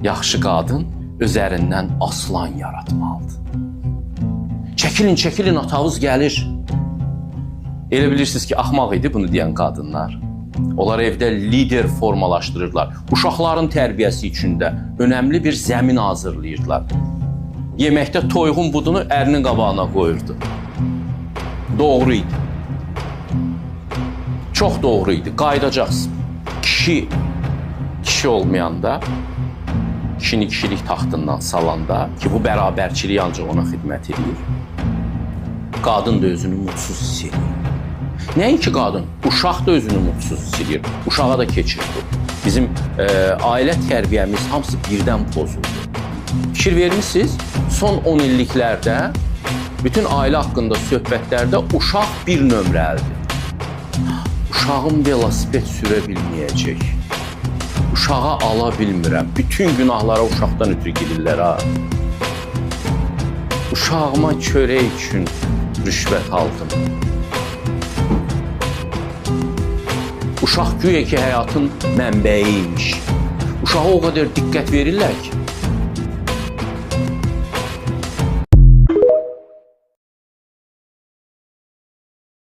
yaxşı qadın özərindən aslan yaratmalıdır. Çəkilin, çəkilin, atavuz gəlir. Elə bilirsiniz ki, axmaq idi bunu deyən qadınlar. Onlar evdə lider formalaşdırırlar. Uşaqların tərbiyəsi üçün də önəmli bir zəmin hazırlayırlar. Yeməkdə toyğun budunu ərinin qabağına qoyurdu. Doğru idi. Çox doğru idi. Qayıdacaqsın. Kişi olmayanda, kişini kişilik taxtından salanda ki, bu bərabərçilik ancaq ona xidmət edir. Qadın da özünü mutsuz hiss edir. Nəinki qadın, uşaq da özünü mutsuz hiss edir. Uşağa da keçir bu. Bizim ailə tərbiyəmiz hamısı birdən pozuldu. Fikir vermişsiniz, son 10 illiklərdə bütün ailə haqqında söhbətlərdə uşaq bir nömrəlidir. Uşağım velosiped sürə bilməyəcək. Uşağa ala bilmirəm. Bütün günahlara uşaqdan ötürü girirlər ha. Uşağıma çörək üçün rüşvət aldım. Uşaq güya ki, həyatın mənbəyiymiş. Uşağa o qədər diqqət verirlər ki,